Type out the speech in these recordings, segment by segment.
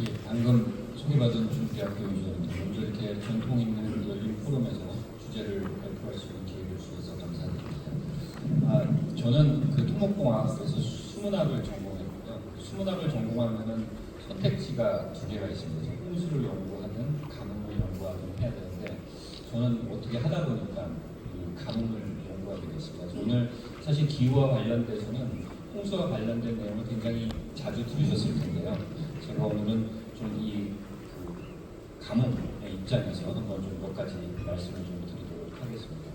예, 방금 소개받은 중대학교 위원입니다. 먼저 이렇게 전통 있는 열린 포럼에서 주제를 발표할 수 있는 기회를 주셔서 감사드립니다. 저는 그 토목공학에서 수문학을 전공했고요. 수문학을 전공하면은 선택지가 두 개가 있습니다. 홍수를 연구하든 가뭄을 연구하든 해야 되는데 저는 어떻게 하다 보니까 그 가뭄을 연구하게 됐습니다. 오늘 사실 기후와 관련돼서는 홍수와 관련된 내용을 굉장히 자주 들으셨을 텐데요. 제가 오늘은 좀 이 가뭄의 입장에서 한번 좀 몇 가지 말씀을 좀 드리도록 하겠습니다.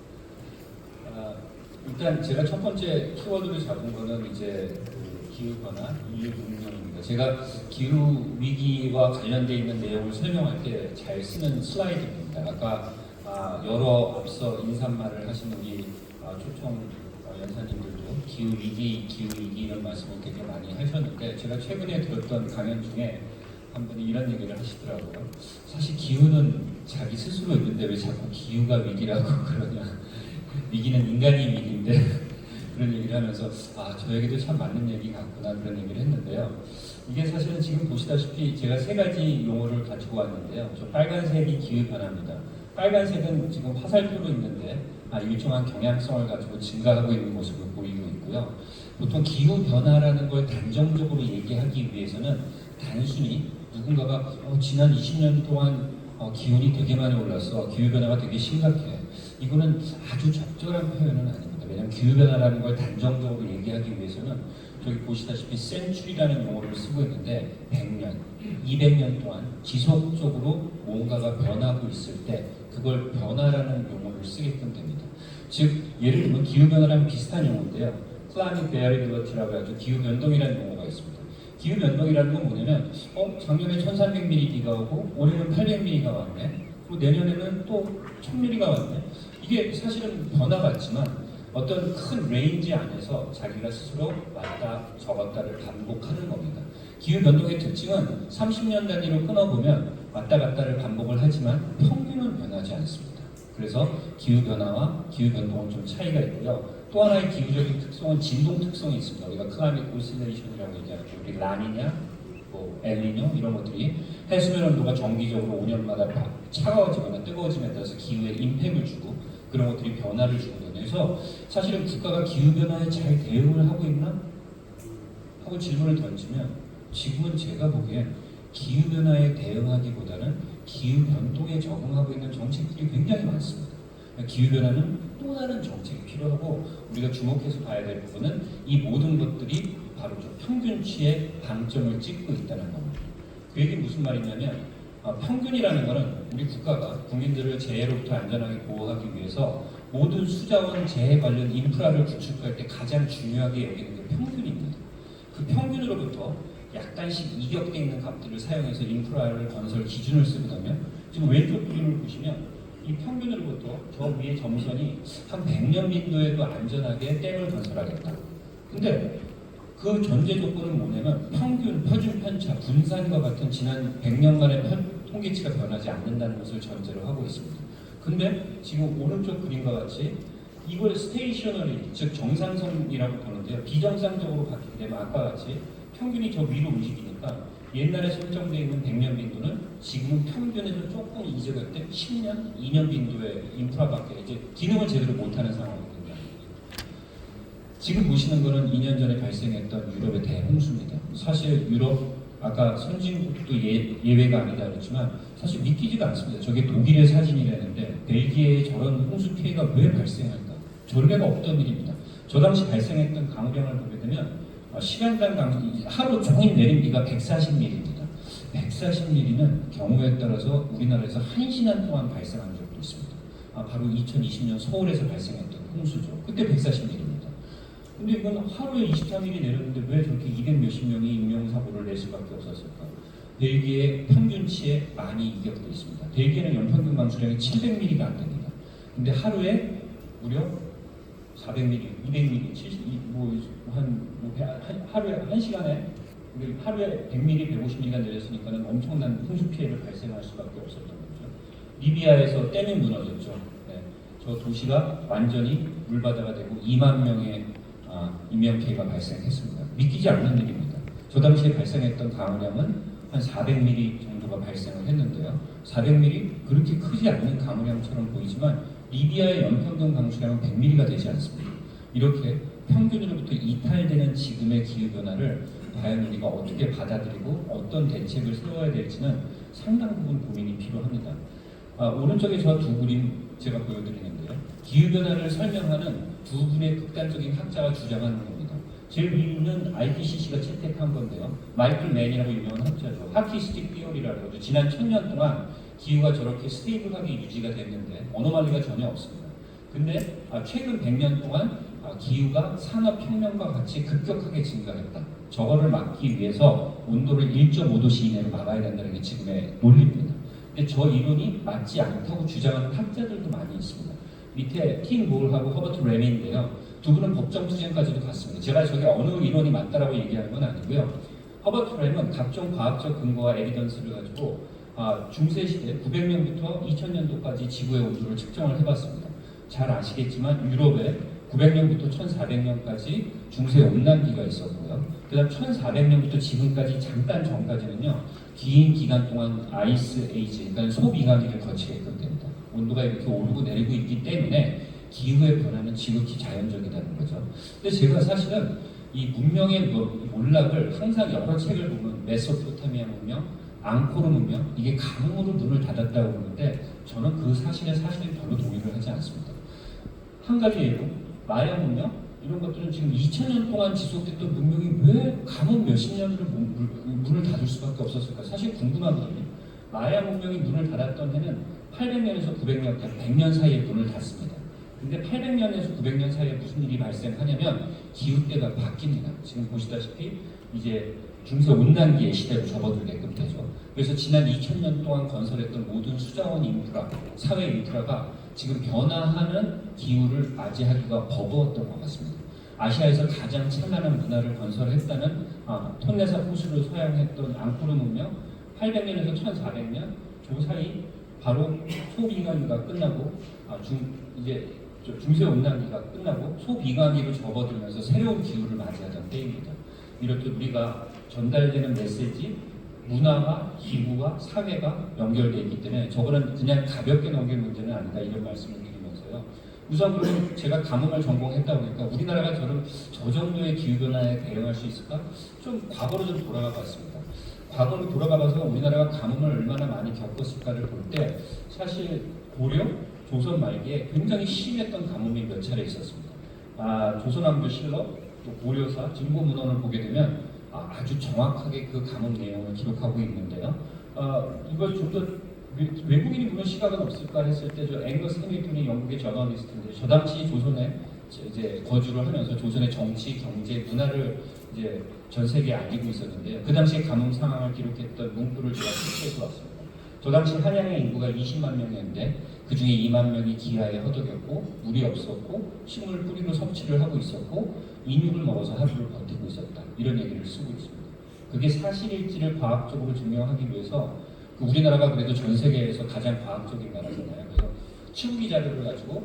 일단 제가 첫 번째 키워드를 잡은 거는 이제 그 기후 변화, 인류 문명입니다. 제가 기후 위기와 관련돼 있는 내용을 설명할 때 잘 쓰는 슬라이드입니다. 아까 여러 앞서 인사말을 하신 우리 초청 연사님들도 기후 위기 이런 말씀을 되게 많이 하셨는데 제가 최근에 들었던 강연 중에 한 분이 이런 얘기를 하시더라고요. 사실 기후는 자기 스스로 있는데 왜 자꾸 기후가 위기라고 그러냐. 위기는 인간이 위기인데 그런 얘기를 하면서 저에게도 참 맞는 얘기 같구나 그런 얘기를 했는데요. 이게 사실은 지금 보시다시피 제가 세 가지 용어를 가지고 왔는데요. 저 빨간색이 기후 변화입니다. 빨간색은 지금 화살표로 있는데 일정한 경향성을 가지고 증가하고 있는 모습을 보이고 있고요. 보통 기후 변화라는 걸 단정적으로 얘기하기 위해서는 단순히 누군가가 지난 20년 동안 기온이 되게 많이 올랐어. 기후 변화가 되게 심각해. 이거는 아주 적절한 표현은 아닙니다. 왜냐하면 기후 변화라는 걸 단정적으로 얘기하기 위해서는 저기 보시다시피 센츄리라는 용어를 쓰고 있는데 100년, 200년 동안 지속적으로 뭔가가 변하고 있을 때 그걸 변화라는 용어를 쓰게끔 됩니다. 즉 예를 들면 기후 변화랑 비슷한 용어인데요. Climate Variability라고 해서 기후 변동이라는 용어가 있습니다. 기후 변동이라는 건 뭐냐면 작년에 1300mm 비가 오고 올해는 800mm가 왔네. 그리고 내년에는 또 1000mm가 왔네. 이게 사실은 변화 같지만 어떤 큰 레인지 안에서 자기가 스스로 왔다 적었다를 반복하는 겁니다. 기후 변동의 특징은 30년 단위로 끊어보면 왔다 갔다를 반복을 하지만 평균은 변하지 않습니다. 그래서 기후 변화와 기후 변동은 좀 차이가 있고요. 또 하나의 기후적인 특성은 진동 특성이 있습니다. 우리가 클라이밋 오실레이션이라고 얘기하죠. 우리 라니냐, 엘니뇨 이런 것들이 해수면 온도가 정기적으로 5년마다 차가워지거나 뜨거워짐에 따라서 기후에 임팩을 주고 그런 것들이 변화를 주거든요. 그래서 사실은 국가가 기후 변화에 잘 대응을 하고 있나? 하고 질문을 던지면 지금은 제가 보기엔 기후 변화에 대응하기보다는 기후 변동에 적응하고 있는 정책들이 굉장히 많습니다. 기후 변화는 또 다른 정책이 필요하고 우리가 주목해서 봐야 될 부분은 이 모든 것들이 바로 좀 평균치의 방점을 찍고 있다는 겁니다. 그 얘기 무슨 말이냐면 평균이라는 것은 우리 국가가 국민들을 재해로부터 안전하게 보호하기 위해서 모든 수자원 재해 관련 인프라를 구축할 때 가장 중요하게 여기는 게 평균입니다. 그 평균으로부터 약간씩 이격되어 있는 값들을 사용해서 인프라를 건설 기준을 쓰거든요. 지금 왼쪽 그림을 보시면 이 평균으로부터 저 위에 점선이 한 100년 빈도에도 안전하게 댐을 건설하겠다. 근데 그 전제 조건은 뭐냐면 평균, 표준 편차, 분산과 같은 지난 100년간의 통계치가 변하지 않는다는 것을 전제로 하고 있습니다. 근데 지금 오른쪽 그림과 같이 이걸 스테이셔너리, 즉 정상성이라고 보는데요. 비정상적으로 바뀌게 되면 아까 같이 평균이 저 위로 움직이니까 옛날에 설정되어 있는 100년 빈도는 지금은 평균에서 조금 이적할 때 10년, 2년 빈도의 인프라밖에 이제 기능을 제대로 못하는 상황이거든요. 지금 보시는 거는 2년 전에 발생했던 유럽의 대홍수입니다. 사실 유럽 아까 선진국도 예외가 아니다 그랬지만 사실 믿기지가 않습니다. 저게 독일의 사진이라는데 벨기에에 저런 홍수 피해가 왜 발생할까? 전례가 없던 일입니다. 저 당시 발생했던 강우량을 보게 되면 시간당 하루 종일 내린 비가 140mm입니다. 140mm는 경우에 따라서 우리나라에서 1시간 동안 발생한 적도 있습니다. 바로 2020년 서울에서 발생했던 홍수죠. 그때 140mm입니다. 근데 이건 하루에 23mm 내렸는데 왜 저렇게 200 몇십 명이 인명사고를 낼 수밖에 없었을까? 벨기에 평균치에 많이 이격되어 있습니다. 벨기에는 연평균 강수량이 700mm가 안 됩니다. 근데 하루에 무려 400mm, 200mm, 70, 하루에 1시간에 하루에 100mm, 150mm가 내렸으니까는 엄청난 홍수 피해를 발생할 수밖에 없었던 거죠. 리비아에서 댐이 무너졌죠. 네. 저 도시가 완전히 물바다가 되고 2만 명의 인명 피해가 발생했습니다. 믿기지 않는 일입니다. 저 당시에 발생했던 강우량은 한 400mm 정도가 발생을 했는데요. 400mm 그렇게 크지 않는 강우량처럼 보이지만 리비아의 연평균 강수량은 100mm가 되지 않습니다. 이렇게 평균으로부터 이탈되는 지금의 기후변화를 과연 우리가 어떻게 받아들이고 어떤 대책을 세워야 될지는 상당 부분 고민이 필요합니다. 오른쪽에 저 두 그림 제가 보여드리는데요. 기후변화를 설명하는 두 분의 극단적인 학자가 주장하는 겁니다. 제일 위는 IPCC가 채택한 건데요. 마이클 맨이라고 유명한 학자죠. 하키스틱 티어리라고 하죠. 지난 1000년 동안 기후가 저렇게 스테이블하게 유지가 됐는데 어노말리가 전혀 없습니다. 근데 최근 100년 동안 기후가 산업혁명과 같이 급격하게 증가했다. 저거를 막기 위해서 온도를 1.5도씨 이내로 막아야 된다는 게 지금의 논리입니다. 근데 저 이론이 맞지 않다고 주장하는 학자들도 많이 있습니다. 밑에 팀 몰하고 허버트 레미인데요. 두 분은 법정 투쟁까지도 갔습니다. 제가 저게 어느 이론이 맞다라고 얘기하는 건 아니고요. 허버트 램은 각종 과학적 근거와 에비던스를 가지고 중세시대 900년부터 2000년도까지 지구의 온도를 측정을 해봤습니다. 잘 아시겠지만 유럽에 900년부터 1400년까지 중세 온난기가 있었고요. 그 다음 1400년부터 지금까지 잠깐 전까지는요. 긴 기간 동안 아이스 에이지, 그러니까 소빙하기를 거치게끔 됩니다. 온도가 이렇게 오르고 내리고 있기 때문에 기후의 변화는 지극히 자연적이라는 거죠. 근데 제가 사실은 이 문명의 몰락을 항상 여러 책을 보면 메소포타미아 문명, 앙코르 문명, 이게 가뭄으로 문을 닫았다고 그러는데 저는 그 사실에 별로 동의를 하지 않습니다. 한 가지 예로 마야 문명 이런 것들은 지금 2000년 동안 지속됐던 문명이 왜 가뭄 몇십 년을 문을 닫을 수밖에 없었을까? 사실 궁금하거든요. 마야 문명이 문을 닫았던 해는 800년에서 900년, 100년 사이에 문을 닫습니다. 근데 800년에서 900년 사이에 무슨 일이 발생하냐면 기후때가 바뀝니다. 지금 보시다시피 이제 중세 온난기의 시대로 접어들게끔 되죠. 그래서 지난 2000년 동안 건설했던 모든 수자원 인프라, 사회 인프라가 지금 변화하는 기후를 맞이하기가 버거웠던 것 같습니다. 아시아에서 가장 찬란한 문화를 건설했다는 톤레사 호수를 사용했던 앙코르 문명 800년에서 1400년 그 사이 바로 소빙하기가 끝나고 이제 중세 온난기가 끝나고 소빙하기로 접어들면서 새로운 기후를 맞이하던 때입니다. 이렇듯 우리가 전달되는 메시지, 문화와 기후와 사회가 연결되어 있기 때문에 저거는 그냥 가볍게 넘길 문제는 아니다 이런 말씀을 드리면서요. 우선 그럼 제가 가뭄을 전공했다 보니까 우리나라가 저 정도의 기후변화에 대응할 수 있을까? 좀 과거로 좀 돌아가 봤습니다. 과거로 돌아가 봐서 우리나라가 가뭄을 얼마나 많이 겪었을까를 볼 때 사실 고려, 조선 말기에 굉장히 심했던 가뭄이 몇 차례 있었습니다. 조선왕조실록, 또 고려사, 진고문헌을 보게 되면 아주 정확하게 그 가뭄 내용을 기록하고 있는데요. 이걸 좀 더 외국인이 보면 시각은 없을까 했을 때 저 앵거스 해밀턴이 영국의 저널리스트인데 저 당시 조선에 이제 거주를 하면서 조선의 정치, 경제, 문화를 이제 전 세계에 알리고 있었는데요. 그 당시에 가뭄 상황을 기록했던 문구를 제가 채취해서 왔습니다. 저 당시 한양의 인구가 20만 명이었는데 그 중에 2만 명이 기아에 허덕였고 물이 없었고 식물 뿌리로 섭취를 하고 있었고 인육을 먹어서 하루를 버티고 있었다. 이런 얘기를 쓰고 있습니다. 그게 사실일지를 과학적으로 증명하기 위해서 우리나라가 그래도 전 세계에서 가장 과학적인 나라잖아요. 그래서 치우기 자료를 가지고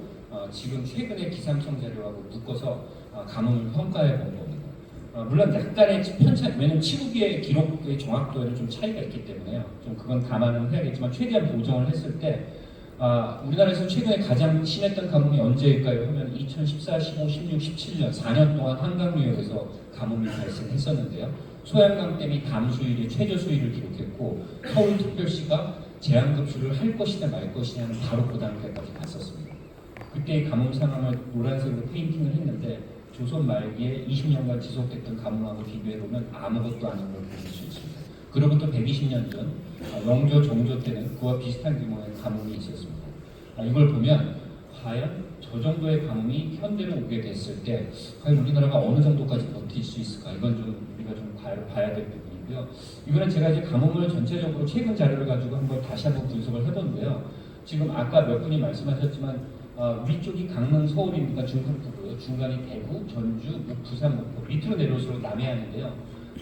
지금 최근의 기상청 자료하고 묶어서 가뭄을 평가해 본 겁니다. 물론 약간의 편차, 왜냐면 치우기의 기록의 정확도에는 좀 차이가 있기 때문에요. 좀 그건 감안을 해야겠지만 최대한 보정을 했을 때 우리나라에서 최근에 가장 심했던 가뭄이 언제일까요? 하면 2014, 15, 16, 17년 4년 동안 한강유역에서 가뭄이 발생했었는데요. 소양강댐이 담수율이 최저 수위를 기록했고 서울특별시가 제한급수를 할 것이냐 말 것이냐는 바로 그 단계까지 갔었습니다. 그때의 가뭄 상황을 노란색으로 페인팅을 했는데 조선 말기에 20년간 지속됐던 가뭄하고 비교해보면 아무것도 아닌 걸 보실 수 있습니다. 그로부터 120년 전 영조, 정조 때는 그와 비슷한 규모의 가뭄이 있었습니다. 이걸 보면 과연 저 정도의 가뭄이 현대로 오게 됐을 때 과연 우리나라가 어느 정도까지 버틸 수 있을까? 이건 좀 우리가 좀 봐야 될 부분이고요. 이거는 제가 이제 가뭄을 전체적으로 최근 자료를 가지고 다시 한번 분석을 해봤는데요. 지금 아까 몇 분이 말씀하셨지만 위쪽이 강릉, 서울이니까 중간부고요. 중간이 대구, 전주, 부산, 목포 밑으로 내려올수록 남해안인데요.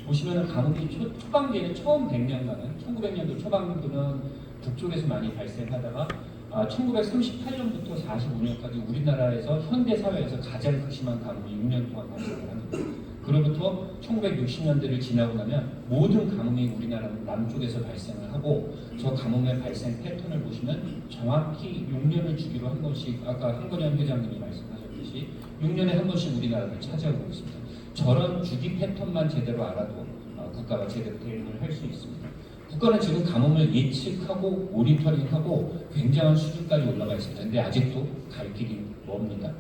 보시면은 가뭄이 초반기에는 처음 100년간은 1900년도 초반부는 북쪽에서 많이 발생하다가 1938년부터 45년까지 우리나라에서 현대 사회에서 가장 심한 가뭄이 6년 동안 발생을 합니다. 그로부터 1960년대를 지나고 나면 모든 가뭄이 우리나라 남쪽에서 발생을 하고 저 가뭄의 발생 패턴을 보시면 정확히 6년을 주기로 한 번씩 아까 한건현 회장님이 말씀하셨듯이 6년에 한 번씩 우리나라를 찾아오고 있습니다. 저런 주기 패턴만 제대로 알아도 국가가 제대로 대응을 할 수 있습니다. 국가는 지금 가뭄을 예측하고 모니터링하고 굉장한 수준까지 올라가 있습니다. 근데 아직도 갈 길이 멉니다.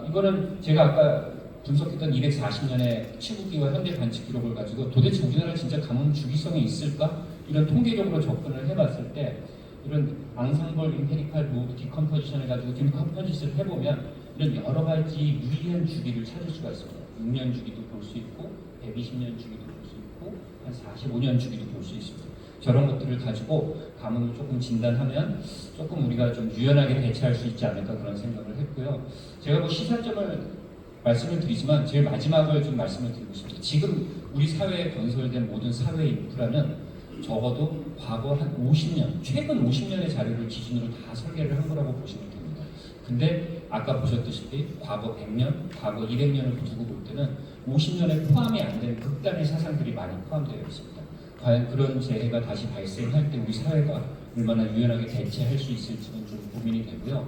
이거는 제가 아까 분석했던 240년의 치국기와 현대 관측 기록을 가지고 도대체 우리나라 진짜 가뭄 주기성이 있을까? 이런 통계적으로 접근을 해봤을 때 이런 앙상블 임페리칼 로드 디컴포지션을 가지고 디컴포지션을 해보면 이런 여러 가지 유의한 주기를 찾을 수가 있습니다. 6년 주기도 볼 수 있고 120년 주기도 볼 수 있고 한 45년 주기도 볼 수 있습니다. 저런 것들을 가지고 가뭄을 조금 진단하면 조금 우리가 좀 유연하게 대처할 수 있지 않을까 그런 생각을 했고요. 제가 뭐 시사점을 말씀을 드리지만 제일 마지막을 좀 말씀을 드리고 싶습니다. 지금 우리 사회에 건설된 모든 사회 인프라는 적어도 과거 한 50년, 최근 50년의 자료를 기준으로 다 설계를 한 거라고 보시면 됩니다. 근데 아까 보셨다시피 과거 100년, 과거 200년을 두고 볼 때는 50년에 포함이 안 된 극단의 사상들이 많이 포함되어 있습니다. 과연 그런 재해가 다시 발생할 때 우리 사회가 얼마나 유연하게 대처할 수 있을지는 좀 고민이 되고요.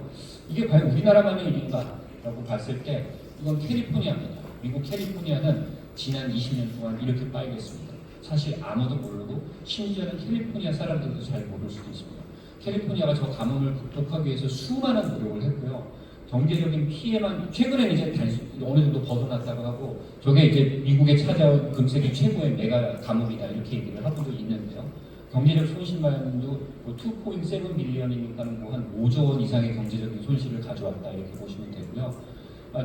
이게 과연 우리나라만의 일인가라고 봤을 때 이건 캘리포니아입니다. 미국 캘리포니아는 지난 20년 동안 이렇게 빨갰습니다. 사실 아무도 모르고 심지어는 캘리포니아 사람들도 잘 모를 수도 있습니다. 캘리포니아가 저 가뭄을 극복하기 위해서 수많은 노력을 했고요. 경제적인 피해만 최근에 이제 어느 정도 벗어났다고 하고 저게 이제 미국에 찾아온 금세기 최고의 메가 가뭄이다 이렇게 얘기를 하고도 있는데요. 경제적 손실만도 뭐 2.7 빌리언이니까 뭐한 5조 원 이상의 경제적인 손실을 가져왔다 이렇게 보시면 되고요.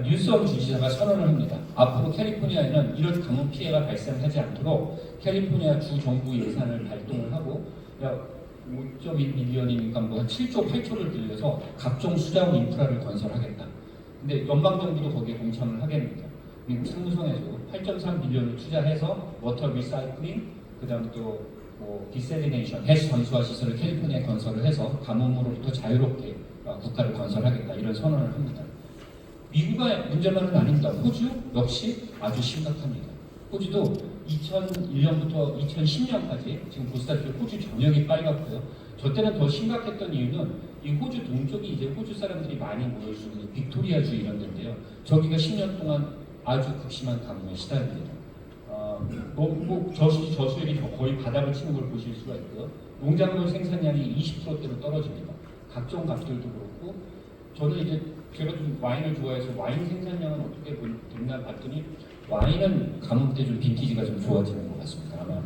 뉴섬 주지사가 선언을 합니다. 앞으로 캘리포니아에는 이런 가뭄 피해가 발생하지 않도록 캘리포니아 주 정부 예산을 발동을 하고 5.1 빌리언이니까 뭐 7조, 8조를 들여서 각종 수자원 인프라를 건설하겠다. 근데 연방정부도 거기에 동참을 하겠습니다. 미국 상무성에서 8.3 빌리언을 투자해서 워터 리사이클링, 그 다음 또뭐 디셀리네이션, 해수 잠수화 시설을 캘리포니아에 건설을 해서 가뭄으로부터 자유롭게 국가를 건설하겠다. 이런 선언을 합니다. 미국의 문제만은 아닙니다. 호주 역시 아주 심각합니다. 호주도 2001년부터 2010년까지 지금 보시다시피 호주 전역이 빨갛고요. 저 때는 더 심각했던 이유는 이 호주 동쪽이 이제 호주 사람들이 많이 모여 있는 빅토리아주 이런 데인데요. 저기가 10년 동안 아주 극심한 가뭄에 시달립니다. 저수율이 거의 바닥을 치는 걸 보실 수가 있고요. 농작물 생산량이 20%대로 떨어집니다. 각종 값들도 그렇고 저는 이제 제가 좀 와인을 좋아해서 와인 생산량은 어떻게 됐나 봤더니 와인은 가뭄 때 좀 빈티지가 좀 좋아지는 것 같습니다. 아마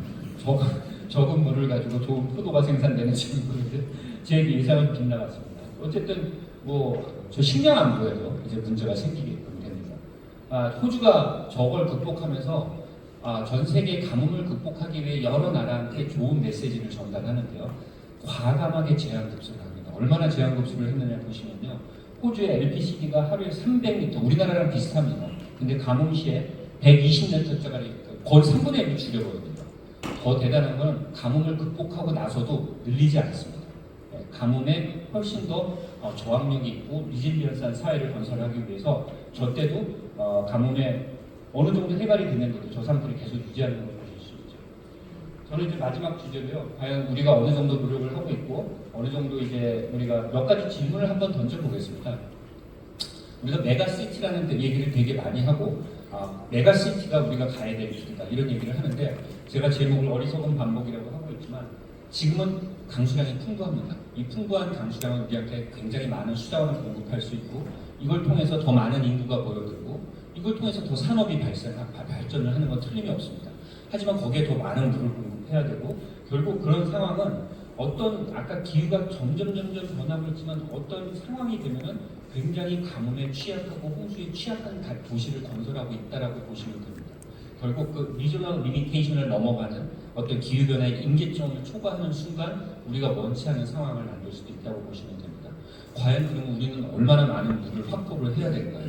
적은 물을 가지고 좋은 포도가 생산되는 지금인데 제 예상은 빗나갔습니다. 어쨌든 뭐 저 식량 안보에도 이제 문제가 생기게끔 됩니다. 호주가 저걸 극복하면서 전 세계 가뭄을 극복하기 위해 여러 나라한테 좋은 메시지를 전달하는데요. 과감하게 제한급수를 합니다. 얼마나 제한급수를 했느냐 보시면요. 호주의 LPCD가 하루에 300리터, 우리나라랑 비슷합니다. 근데 가뭄 시에 120리터짜리 거의 3분의 1을 줄여버립니다. 더 대단한 건 가뭄을 극복하고 나서도 늘리지 않습니다. 가뭄에 훨씬 더 저항력이 있고 리질리언스한 사회를 건설하기 위해서 저 때도 가뭄에 어느 정도 해결이 됐는데도 저 상태를 계속 유지하는 걸 보실 수 있죠. 저는 이제 마지막 주제로요. 과연 우리가 어느 정도 노력을 하고 있고 어느 정도 이제 우리가 몇 가지 질문을 한번 던져보겠습니다. 우리가 메가시티라는 얘기를 되게 많이 하고 메가시티가 우리가 가야 될 길이다 이런 얘기를 하는데 제가 제목을 어리석은 반복이라고 하고 있지만 지금은 강수량이 풍부합니다. 이 풍부한 강수량은 우리한테 굉장히 많은 수자원을 공급할 수 있고 이걸 통해서 더 많은 인구가 모여들고 이걸 통해서 더 산업이 발전을 하는 건 틀림이 없습니다. 하지만 거기에 더 많은 물을 공급해야 되고 결국 그런 상황은 어떤 아까 기후가 점점 변하고 있지만 어떤 상황이 되면은 굉장히 가뭄에 취약하고 홍수에 취약한 도시를 건설하고 있다라고 보시면 됩니다. 결국 그 리저널 리미테이션을 넘어가는 어떤 기후변화의 임계점을 초과하는 순간 우리가 원치 않은 상황을 만들 수도 있다고 보시면 됩니다. 과연 그러면 우리는 얼마나 많은 물을 확보를 해야 될까요?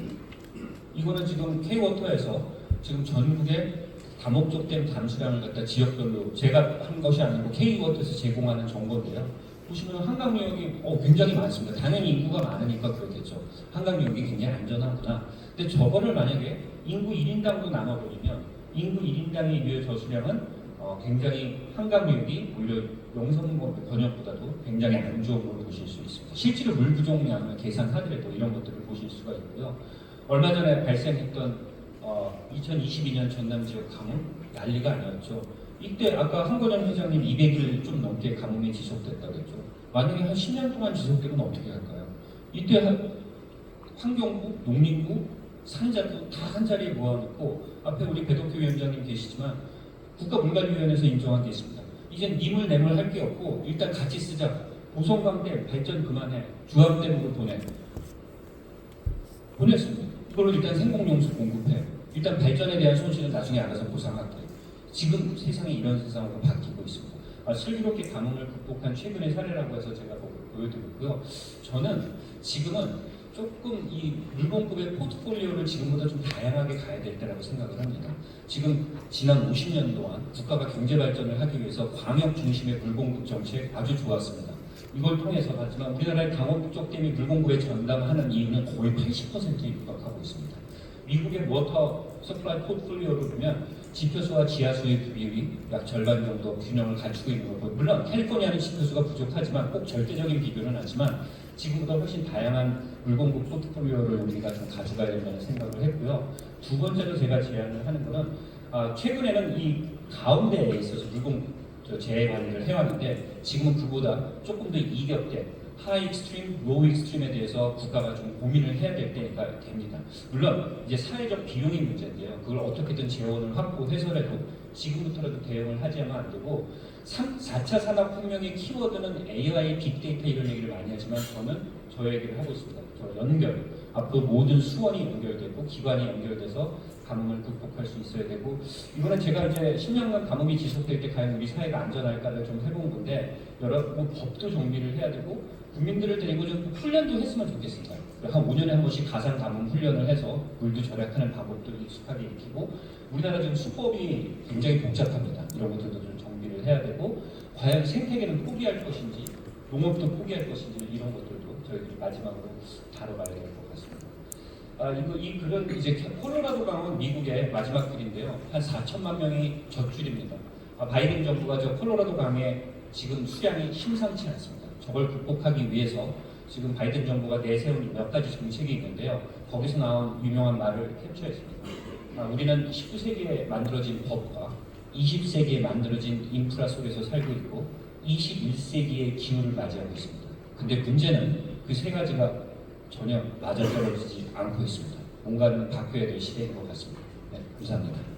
이거는 지금 K-워터에서 지금 전국에 다목적된 담수량을 갖다 지역별로 제가 한 것이 아니고 K-워터에서 제공하는 정보인데요. 보시면 한강유역이 굉장히 많습니다. 당연히 인구가 많으니까 그렇겠죠. 한강유역이 굉장히 안전하구나. 근데 저거를 만약에 인구 1인당도 나눠버리면 인구 1인당의 유효 저수량은 굉장히 한강유역이 오히려 용성 번역보다도 굉장히 안 좋은 걸로 보실 수 있습니다. 실제로 물 부족량을 계산하더라도 이런 것들을 보실 수가 있고요. 얼마 전에 발생했던 2022년 전남 지역 가뭄 난리가 아니었죠. 이때 아까 한건영 회장님 200일 좀 넘게 가뭄이 지속됐다고 했죠. 만약에 한 10년 동안 지속되면 어떻게 할까요? 이때 환경부, 농림부, 산자부 다 한 자리에 모아놓고 앞에 우리 배덕규 위원장님 계시지만 국가문관위원회에서 인정한 게 있습니다. 이젠 니물 내물 할 게 없고 일단 같이 쓰자. 고성강댐 발전 그만해. 주암댐으로 보냈습니다. 이걸로 일단 생공용수 공급해. 일단 발전에 대한 손실은 나중에 알아서 보상할게. 지금 세상이 이런 세상으로 바뀌고 있습니다. 슬기롭게 가뭄을 극복한 최근의 사례라고 해서 제가 보여드렸고요. 저는 지금은 조금 이 물공급의 포트폴리오를 지금보다 좀 다양하게 가야 될 때라고 생각을 합니다. 지금 지난 50년 동안 국가가 경제 발전을 하기 위해서 광역 중심의 물공급 정책 아주 좋았습니다. 이걸 통해서 하지만 우리나라의 강원 북쪽댐이 물공급에 전담하는 이유는 거의 80%에 육박하고 있습니다. 미국의 워터 서플라이 포트폴리오를 보면 지표수와 지하수의 비율이 약 절반 정도 균형을 갖추고 있는 거고, 물론 캘리포니아는 지표수가 부족하지만 꼭 절대적인 비교는 하지만 지금보다 훨씬 다양한 물공급 포트폴리오를 우리가 좀 가져가야 된다는 생각을 했고요. 두 번째로 제가 제안을 하는 것은 최근에는 이 가운데에 있어서 물공급 재해 관리를 해왔는데 지금은 그보다 조금 더 이격된 하이 익스트림, 로우 익스트림에 대해서 국가가 좀 고민을 해야 될 때가 됩니다. 물론 이제 사회적 비용이 문제인데요. 그걸 어떻게든 재원을 확보해서라도 지금부터라도 대응을 하지 않으면 안 되고 4차 산업혁명의 키워드는 AI, 빅데이터 이런 얘기를 많이 하지만 저는 저 얘기를 하고 있습니다. 저 연결, 앞으로 모든 수원이 연결되고 기관이 연결돼서 가뭄을 극복할 수 있어야 되고, 이거는 제가 이제 10년간 가뭄이 지속될 때 과연 우리 사회가 안전할까를 좀 해본 건데 여러 법도 정비를 해야 되고 국민들을 데리고 좀 훈련도 했으면 좋겠습니다. 한 5년에 한 번씩 가상 가뭄 훈련을 해서 물도 절약하는 방법도 익숙하게 익히고, 우리나라 지금 수법이 굉장히 복잡합니다. 이런 것들도 좀 정비를 해야 되고, 과연 생태계는 포기할 것인지 농업도 포기할 것인지 이런 것들도 저희들이 마지막으로 다뤄봐야 될 것 같습니다. 이 글은 이제 콜로라도 강은 미국의 마지막 글인데요. 한 4천만 명이 젖줄입니다. 바이든 정부가 저 콜로라도 강의 지금 수량이 심상치 않습니다. 저걸 극복하기 위해서 지금 바이든 정부가 내세운 몇 가지 정책이 있는데요. 거기서 나온 유명한 말을 캡처했습니다. 우리는 19세기에 만들어진 법과 20세기에 만들어진 인프라 속에서 살고 있고 21세기의 기후를 맞이하고 있습니다. 근데 문제는 그 세 가지가 전혀 맞아떨어지지 않고 있습니다. 뭔가는 바뀌어야 될 시대인 것 같습니다. 네, 감사합니다.